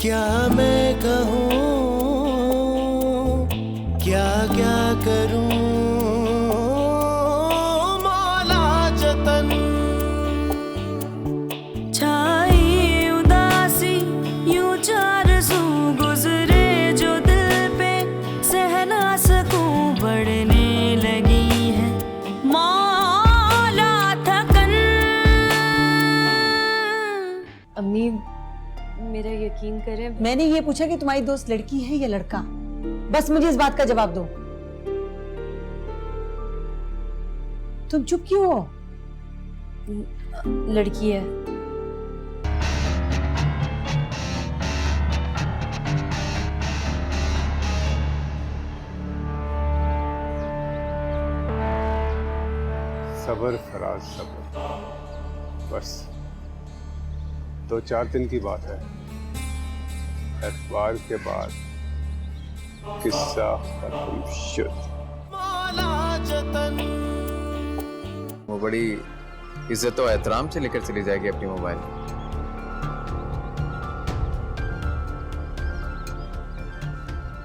क्या मैं कहूँ, क्या क्या करूँ, मौला जतन। छाई उदासी यूं चार सू गुजरे जो दिल पे, सह ना सकूं बढ़ने लगी है मौला थकन। अम्मी मेरा यकीन करें, मैंने ये पूछा कि तुम्हारी दोस्त लड़की है या लड़का, बस मुझे इस बात का जवाब दो। तुम चुप क्यों हो? लड़की है। सबर फराज सबर, बस 2-4 दिन की बात है। एतवार के बाद किस्सा खत्म शुद्ध। वो बड़ी इज्जत और एहतराम से लेकर चली जाएगी अपनी मोबाइल।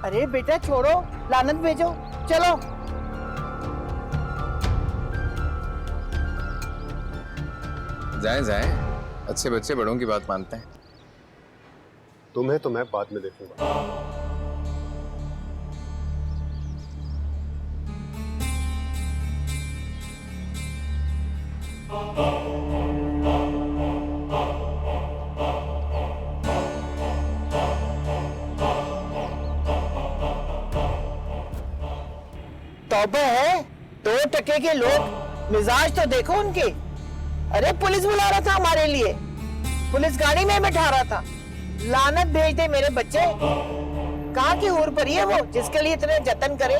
अरे बेटा छोड़ो, लानत भेजो, चलो। जाएं जाएं, अच्छे बच्चे बड़ों की बात मानते हैं। तुम्हें तो मैं बाद में देखूंगा। तौबा है, 2 टके के लोग, मिजाज तो देखो उनके। अरे पुलिस बुला रहा था हमारे लिए, पुलिस गाड़ी में बैठा रहा था। लानत भेज दे मेरे बच्चे। कहाँ की हूर परी है वो जिसके लिए इतने जतन करे?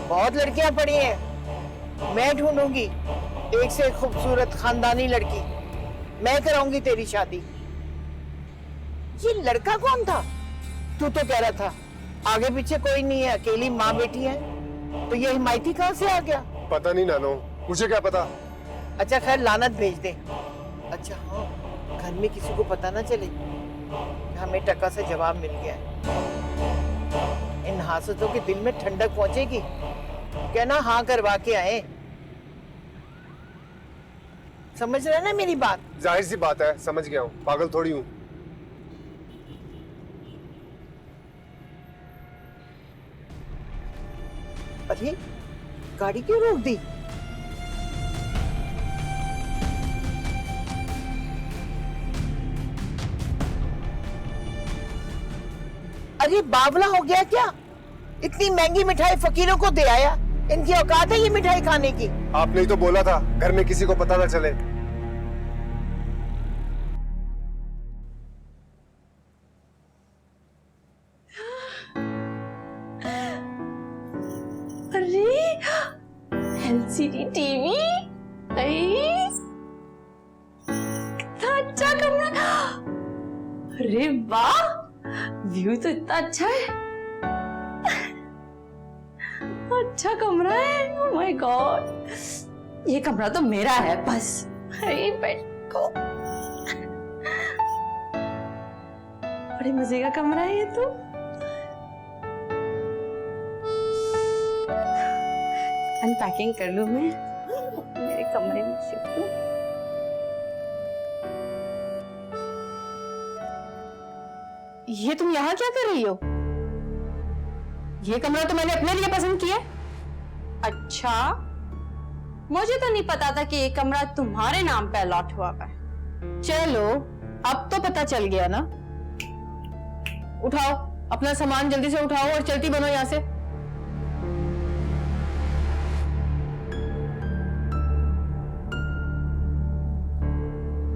बहुत लड़कियां पड़ी हैं, मैं ढूंढूंगी एक से एक खूबसूरत खानदानी लड़की, मैं कराऊंगी तेरी शादी। ये लड़का कौन था? तू तो कह रहा था आगे पीछे कोई नहीं है, अकेली माँ बेटी है, तो ये हिमायती कहाँ से आ गया? पता नहीं नानो, मुझे क्या पता। अच्छा खैर, लानत भेज दे। अच्छा हाँ, घर में किसी को पता ना चले, हमें टका से जवाब मिल गया है। इन हासतों के दिल में ठंडक पहुंचेगी, कहना हाँ करवा के आए। समझ रहे ना मेरी बात? जाहिर सी बात है, समझ गया हूँ, पागल थोड़ी हूँ। अरे गाड़ी क्यों रोक दी? अरे बावला हो गया क्या? इतनी महंगी मिठाई फकीरों को दे आया, इनकी औकात है ये मिठाई खाने की? आपने ही तो बोला था घर में किसी को पता ना चले। अरे एलसीडी टीवी, कितना अच्छा कमरा। अरे वाह, व्यू तो इतना अच्छा है। अच्छा कमरा है, ओह माय गॉड, ये कमरा तो मेरा है बस। अरे बैठो, बड़े मजे का कमरा है ये तो। अनपैकिंग कर लूं मैं, मेरे कमरे में शिफ्ट हूँ। ये तुम यहाँ क्या कर रही हो? ये कमरा तो मैंने अपने लिए पसंद किया। अच्छा, मुझे तो नहीं पता था कि ये कमरा तुम्हारे नाम पे अलॉट हुआ है। चलो अब तो पता चल गया ना। उठाओ अपना सामान, जल्दी से उठाओ और चलती बनो यहाँ से।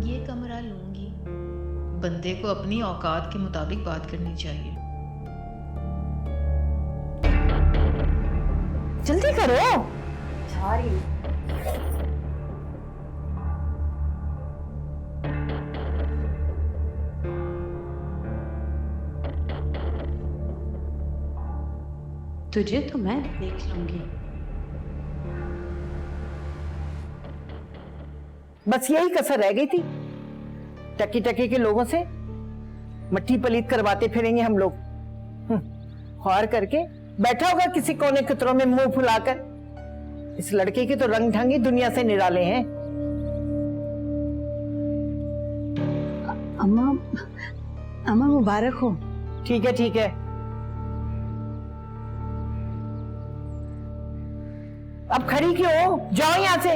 ये कमरा लूंगी, बंदे को अपनी औकात के मुताबिक बात करनी चाहिए। जल्दी करो। तुझे तो मैं देख लूंगी। बस यही कसर रह गई थी टकी टकी के लोगों से। मट्टी पलीत करवाते फिरेंगे हम लोग। ख्वार करके बैठा होगा किसी कोने कुतरों में मुंह फुलाकर। इस लड़के के तो रंग ढंग ही दुनिया से निराले हैं। अम्मा, अम्मा मुबारक हो। ठीक है ठीक है, अब खड़ी क्यों हो? जाओ यहाँ से।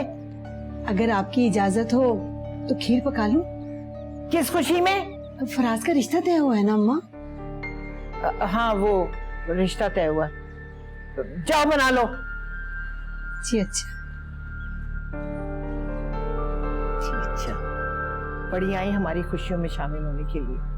अगर आपकी इजाजत हो तो खीर पका लूं? किस खुशी में? फराज का रिश्ता तय हुआ है ना अम्मा? हाँ, वो रिश्ता तय हुआ। जाओ बना लो। जी अच्छा। अच्छा, बड़ी आई हमारी खुशियों में शामिल होने के लिए।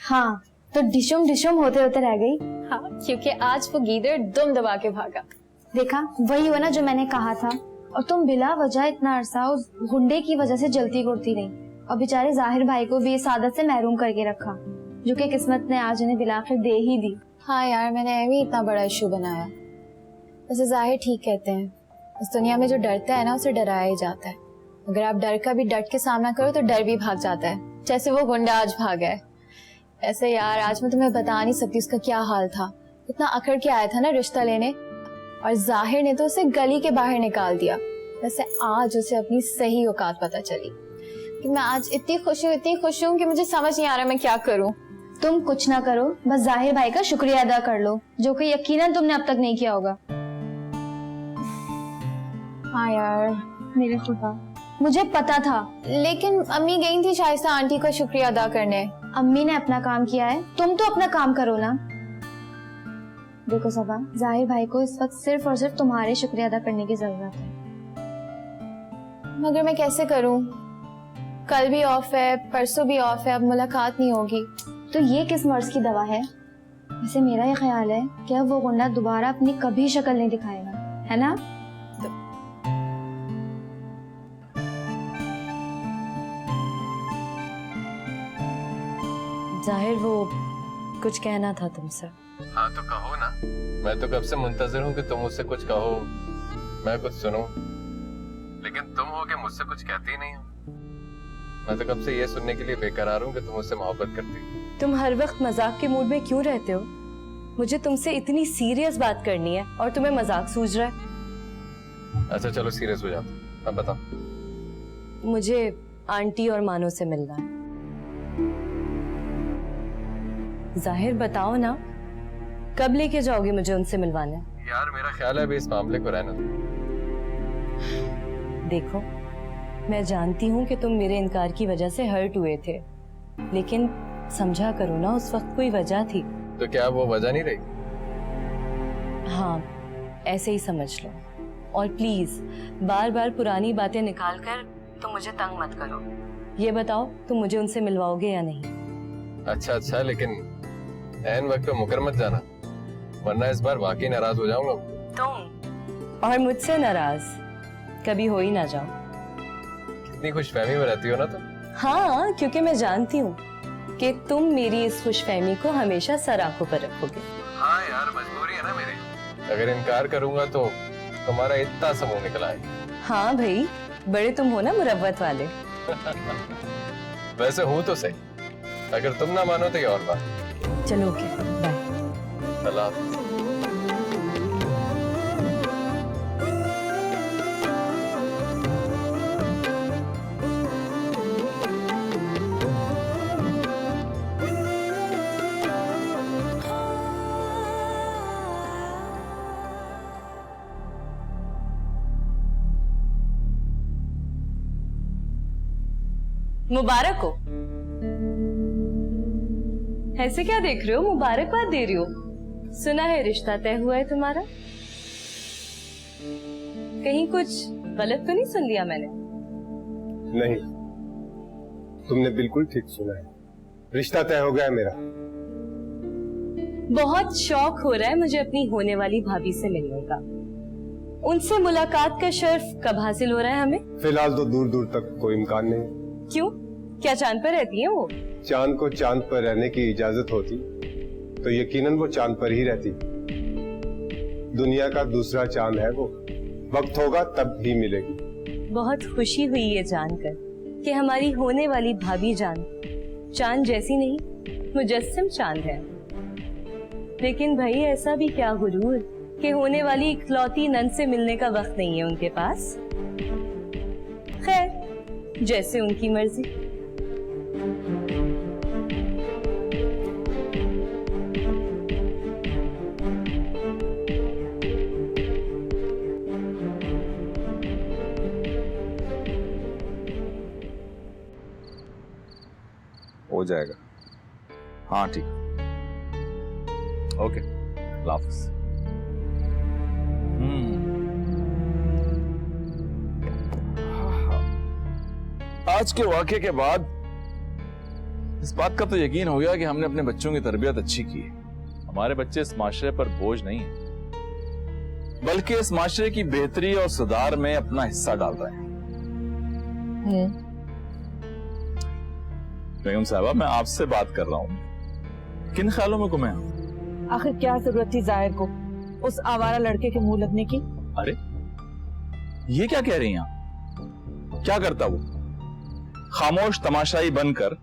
हाँ, तो डिशुम डिशुम होते होते रह गई। हाँ, क्योंकि आज वो गीदड़ दुम दबा के भागा। देखा, वही हुआ ना जो मैंने कहा था। और तुम बिला वजह इतना अरसा उस गुंडे की वजह से जलती घुरती रही, और बेचारे जाहिर भाई को भी इस आदत से महरूम करके रखा, जो कि किस्मत ने आज उन्हें बिलाखिर दे ही दी। हाँ यार, मैंने भी इतना बड़ा इशू बनाया। वैसे जाहिर ठीक कहते हैं, इस दुनिया में जो डरता है ना उसे डराया ही जाता है। अगर आप डर का भी डट के सामना करो तो डर भी भाग जाता है, जैसे वो गुंडा आज भागा है। ऐसे यार, आज मैं तुम्हें बता नहीं सकती उसका क्या हाल था। इतना अकड़ के आया था ना रिश्ता लेने, और जाहिर ने तो उसे गली के बाहर निकाल दिया। वैसे आज उसे अपनी सही औकात पता चली कि मैं आज इतनी खुश हूँ कि मुझे समझ नहीं आ रहा मैं क्या करूँ। तुम कुछ ना करो, बस जाहिर भाई का शुक्रिया अदा कर लो, जो कि यकीनन तुमने अब तक नहीं किया होगा। हाँ यार, मेरे खुदा, मुझे पता था। लेकिन अम्मी गई थी शाइस्ता आंटी का शुक्रिया अदा करने। अम्मी ने अपना काम किया है, तुम तो अपना काम करो ना। देखो सबा, जाहिर भाई को इस वक्त सिर्फ और सिर्फ तुम्हारे शुक्रिया अदा करने की जरूरत है। मगर मैं कैसे करूं? कल भी ऑफ है, परसों भी ऑफ है, अब मुलाकात नहीं होगी। तो ये किस मर्ज की दवा है? वैसे मेरा ये ख्याल है कि अब वो गुंडा दोबारा अपनी कभी शक्ल नहीं दिखाएगा, है ना? जाहिर वो कुछ कहना था तुमसे। हाँ तो कहो ना, मैं तो कब से मुंतजर हूँ कि तुम मुझसे कुछ कहो, मैं कुछ सुनूं, लेकिन तुम हो के मुझसे कुछ कहती ही नहीं हो। मैं तो कब से ये सुनने के लिए बेकरार हूँ कि तुम मुझसे मोहब्बत करती। तुम हर वक्त मजाक के मूड में क्यों रहते हो? मुझे तुमसे इतनी सीरियस बात करनी है और तुम्हें मजाक सूझ रहा है। अच्छा चलो सीरियस हो जाता, अब बताओ। मुझे आंटी और मानो से मिलना है। जाहिर बताओ ना, कब लेके जाओगे मुझे उनसे मिलवाने? यार मेरा ख्याल है अभी इस मामले को रहने दो। देखो, मैं जानती हूँ कि तुम मेरे इनकार की वजह से हर्ट हुए थे, लेकिन समझा करो ना, उस वक्त कोई वजह थी। तो क्या वो वजह नहीं रही? हाँ, ऐसे ही समझ लो। और प्लीज बार बार पुरानी बातें निकाल कर तुम मुझे तंग मत करो। ये बताओ, तुम मुझे उनसे मिलवाओगे या नहीं? अच्छा, लेकिन ऐन वक्त पे मुकर मत जाना, वरना इस बार वाकई नाराज हो जाऊंगा। तुम और मुझसे नाराज कभी हो ही ना जाओ। कितनी खुशफहमी में रहती हो ना तुम। हाँ, क्योंकि मैं जानती हूँ कि तुम मेरी इस खुशफहमी को हमेशा सर आंखों पर रखोगे। हाँ यार, मजबूरी है ना मेरी। अगर इनकार करूंगा तो तुम्हारा इतना समूह निकल आएगा। हाँ भाई, बड़े तुम हो ना मुरव्वत वाले। वैसे हूँ तो सही, अगर तुम ना मानो तो ये और बात। चलो ओके, बाय। सलाम। मुबारक हो। ऐसे क्या देख रहे हो? मुबारकबाद दे रही हो। सुना है रिश्ता तय हुआ है तुम्हारा। कहीं कुछ गलत तो नहीं सुन लिया मैंने? नहीं, तुमने बिल्कुल ठीक सुना है, रिश्ता तय हो गया है मेरा। बहुत शौक हो रहा है मुझे अपनी होने वाली भाभी से मिलने का। उनसे मुलाकात का शर्फ कब हासिल हो रहा है हमें? फिलहाल तो दूर दूर तक कोई इम्कान नहीं। क्यों? क्या चांद पर रहती है वो? चांद को चांद पर रहने की इजाजत होती तो यकीनन वो चांद पर ही रहती। दुनिया का दूसरा चांद है वो, वक्त होगा तब ही मिलेगी। बहुत खुशी हुई ये जानकर कि हमारी होने वाली भाभी जान चांद जैसी नहीं, मुजस्सिम चांद है। लेकिन भाई ऐसा भी क्या गुरूर कि होने वाली इकलौती नन से मिलने का वक्त नहीं है उनके पास। खैर, जैसे उनकी मर्जी। हो जाएगा। हाँ ठीक, ओके, अल्लाह हाफिज़। आज के वाक़े के बाद इस बात का तो यकीन हो गया कि हमने अपने बच्चों की तरबियत अच्छी की है। हमारे बच्चे इस माशरे पर बोझ नहीं है, बल्कि इस माशरे की बेहतरी और सुधार में अपना हिस्सा डाल रहे हैं। बेगम साहबा, मैं आपसे बात कर रहा हूँ, किन ख्यालों में गुमे हैं? आखिर क्या जरूरत थी जाहिर को उस आवारा लड़के के मुंह लगने की? अरे ये क्या कह रही हैं आप? क्या करता वो? खामोश तमाशाई बनकर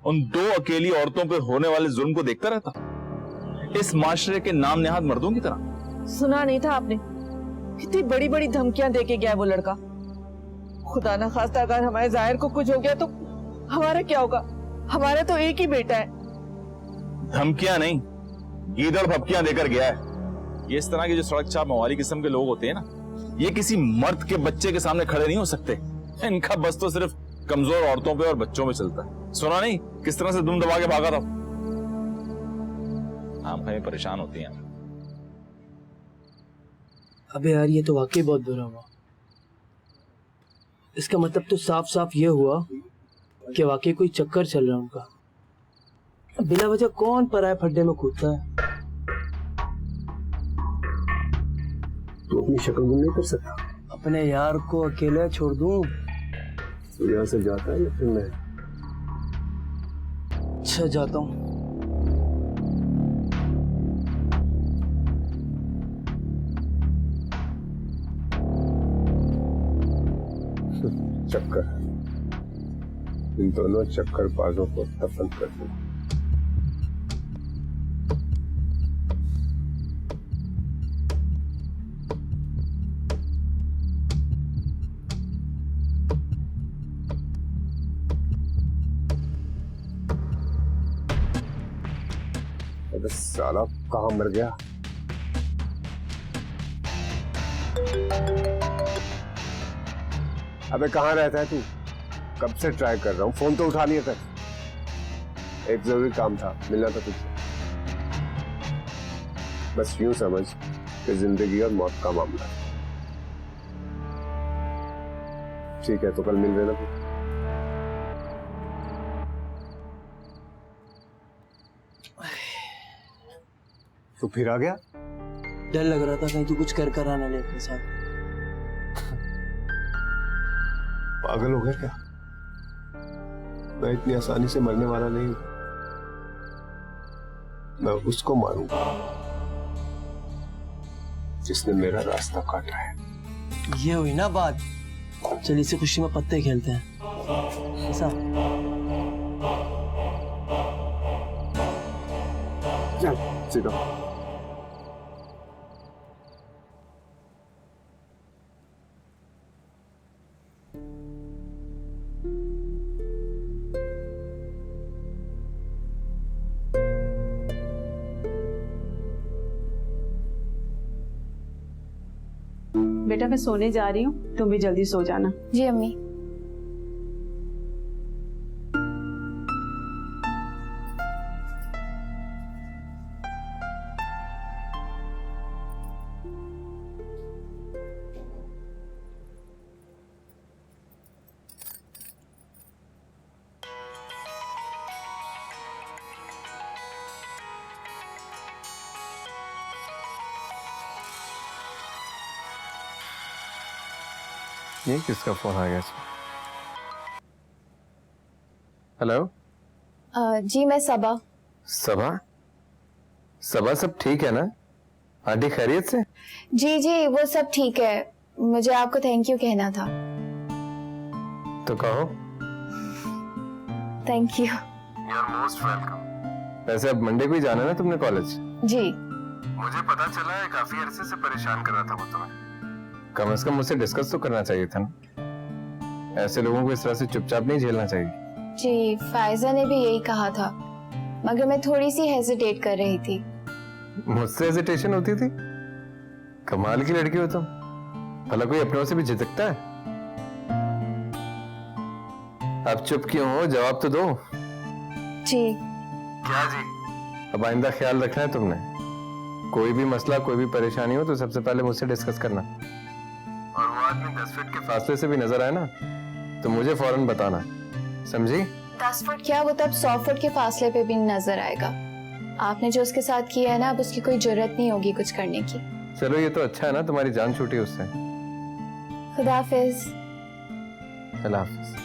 उन दो अकेली औरतों पर होने वाले जुल्म को देखता रहता, इस माशरे के नाम नेहाद मर्दों की तरह। सुना नहीं था आपने? कितनी बड़ी बड़ी धमकियां देके गया है वो लड़का। खुदा ना खास्ता अगर हमारे जाहिर को कुछ हो गया तो हमारा क्या होगा? हमारा तो एक ही बेटा है। धमकियां नहीं, गीदड़ भपकियां देकर गया है। ये इस तरह के जो सड़क छाप मवाली किस्म के लोग होते हैं ना, ये किसी मर्द के बच्चे के सामने खड़े नहीं हो सकते। इनका बस तो सिर्फ कमजोर औरतों पे और बच्चों पे चलता है। सुना नहीं किस तरह से दुम दबा के भागा था? आम खाई परेशान होती हैं। अबे यार, ये तो वाकई बहुत बुरा हुआ। इसका मतलब तो साफ साफ ये हुआ कि वाकई कोई चक्कर चल रहा है उनका। बिना वजह कौन पराये फड्डे में कूदता है? तू अपनी शक्ल गुम नहीं कर सकता? अपने यार को अकेला छोड़ दूं? तो यहाँ से जाता है या फिर मैं? अच्छा, जाता हूँ। चक्कर, इन दोनों चक्करबाजों को दफन कर दूं। अबे साला कहाँ मर गया? अबे कहाँ रहता है तू? कब से ट्राई कर रहा हूँ, फोन तो उठा नहीं था। एक जरूरी काम था, मिलना था तुझसे। बस यूं समझ कि जिंदगी और मौत का मामला है। ठीक है, तो कल मिल लेना फिर। तो फिर आ गया? डर लग रहा था कहीं तू कुछ कर आना ले अपने साथ। पागल हो गया क्या? मैं इतनी आसानी से मरने वाला नहीं हूं। मैं उसको मारूंगा जिसने मेरा रास्ता काटा है। ये हुई ना बात। चल इसी खुशी में पत्ते खेलते हैं। ऐसा चल सीधा। बेटा मैं सोने जा रही हूँ, तुम भी जल्दी सो जाना। जी अम्मी। ये किसका फोन आ गया? हेलो। जी मैं सबा। सबा? सबा सब ठीक है ना? आंटी खैरियत से? जी जी, वो सब ठीक है। मुझे आपको थैंक यू कहना था। तो कहो। Thank you. You are most welcome. वैसे अब मंडे को ही जाना है ना तुमने कॉलेज? जी। मुझे पता चला है काफी अरसे से परेशान कर रहा था वो तुम्हें। कम से कम मुझसे डिस्कस तो करना चाहिए था ना। ऐसे लोगों को इस तरह से चुपचाप नहीं झेलना चाहिए। जी, फायजा ने भी यही कहा था, मगर मैं थोड़ी सी हेजिटेट कर रही थी। मुझसे हेजिटेशन होती थी? कमाल की लड़की हो तुम। भला कोई अपनों से भी झिझकता है? अब चुप क्यों हो? जवाब तो दो। जी। क्या जी? अब आइंदा ख्याल रखना है तुमने। कोई भी मसला, कोई भी परेशानी हो तो सबसे पहले मुझसे डिस्कस करना। और वो आदमी 10 फीट के फासले से भी नजर आए ना तो मुझे फौरन बताना, समझी? 10 फुट क्या, वो तब 100 फुट के फासले पे भी नजर आएगा। आपने जो उसके साथ किया है ना, अब उसकी कोई जरूरत नहीं होगी कुछ करने की। चलो ये तो अच्छा है ना, तुम्हारी जान छूटी उससे। खुदा हाफिज। अल्लाह हाफिज।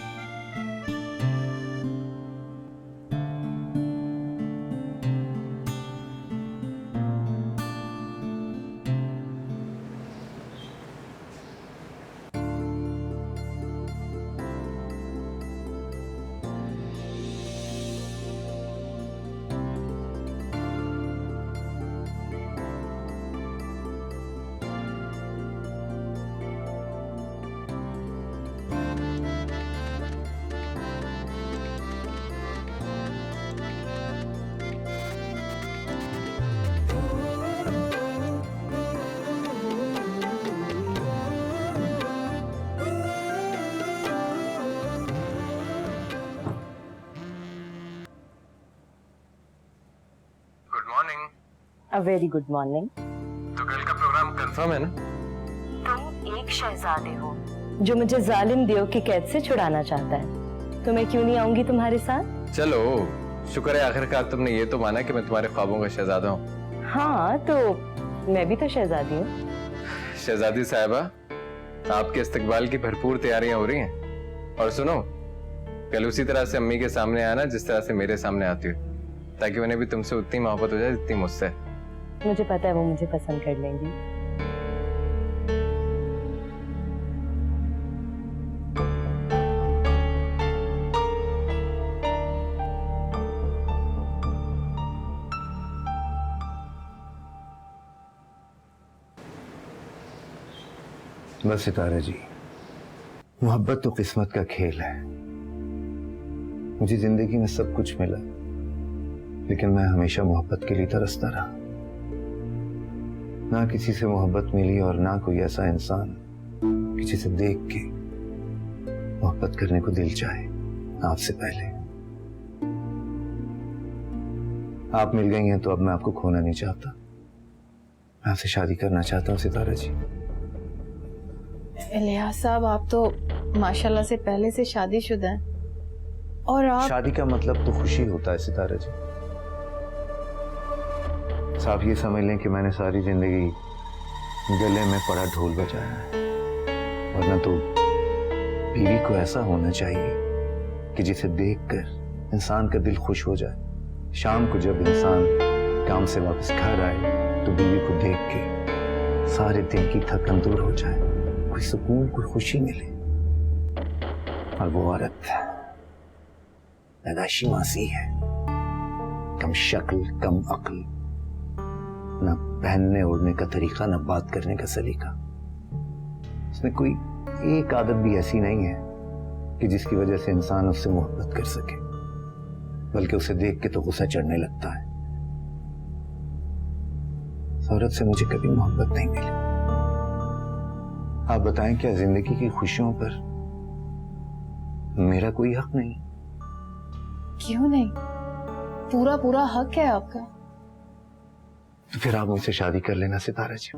A very good morning. तो कल का प्रोग्राम कंफर्म है ना? तुम एक शहजादे हो जो मुझे जालिम देव की कैद से छुड़ाना चाहता है, तो मैं क्यों नहीं आऊंगी तुम्हारे साथ? चलो शुक्र है आखिरकार तुमने ये तो माना कि मैं तुम्हारे ख्वाबों का शहजादा हूँ। हाँ, तो मैं भी तो शहजादी हूँ। शहजादी साहिबा, आपके इस्तकबाल की भरपूर तैयारियां हो रही हैं। और सुनो, कल उसी तरह से अम्मी के सामने आना जिस तरह से मेरे सामने आती हो, ताकि उन्हें भी तुमसे उतनी मोहब्बत हो जाए जितनी मुझसे। मुझे पता है वो मुझे पसंद कर लेंगी। बस सितारे जी, मोहब्बत तो किस्मत का खेल है। मुझे जिंदगी में सब कुछ मिला, लेकिन मैं हमेशा मोहब्बत के लिए तरसता रहा। ना किसी से मोहब्बत मिली और ना कोई ऐसा इंसान कि जिसे देख के मोहब्बत करने को दिल चाहे। आपसे पहले आप मिल गई हैं तो अब मैं आपको खोना नहीं चाहता। मैं आपसे शादी करना चाहता हूँ सितारा जी। इलियास साहब, आप तो माशाल्लाह से पहले से शादीशुदा हैं, और आप... शादी का मतलब तो खुशी होता है सितारा जी। आप ये समझ लें कि मैंने सारी जिंदगी गले में पड़ा ढोल बजाया है, वरना तो बीवी को ऐसा होना चाहिए कि जिसे देखकर इंसान का दिल खुश हो जाए। शाम को जब इंसान काम से वापस घर आए तो बीवी को देख के सारे दिन की थकन दूर हो जाए, कोई सुकून, कोई खुशी मिले। और वो औरत पैदाइशी मासी है, कम शक्ल कम अक्ल, ना पहनने ओढ़ने का तरीका, ना बात करने का सलीका। उसमें कोई एक आदत भी ऐसी नहीं है कि जिसकी वजह से इंसान उससे मोहब्बत कर सके, बल्कि उसे देख के तो गुस्सा चढ़ने लगता है। इस औरत से मुझे कभी मोहब्बत नहीं मिली। आप बताएं, क्या जिंदगी की खुशियों पर मेरा कोई हक नहीं? क्यों नहीं? पूरा पूरा हक है आपका। तो फिर आप मुझसे शादी कर लेना सितारा जी।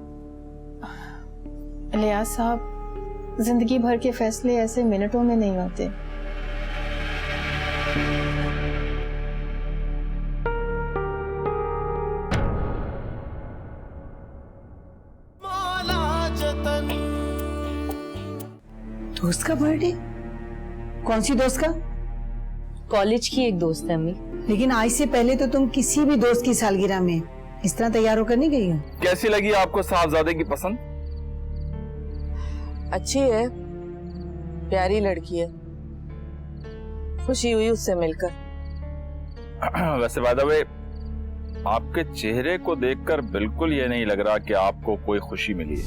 इलियास साहब, जिंदगी भर के फैसले ऐसे मिनटों में नहीं होते। दोस्त का बर्थडे? कौन सी दोस्त का? कॉलेज की एक दोस्त है अम्मी। लेकिन आज से पहले तो तुम किसी भी दोस्त की सालगिरह में इस तरह तैयार होकर नहीं गई हूँ। कैसी लगी आपको साहबजादे की पसंद? अच्छी है, प्यारी लड़की है, खुशी हुई उससे मिलकर। वैसे बाय द वे, आपके चेहरे को देखकर बिल्कुल ये नहीं लग रहा कि आपको कोई खुशी मिली है।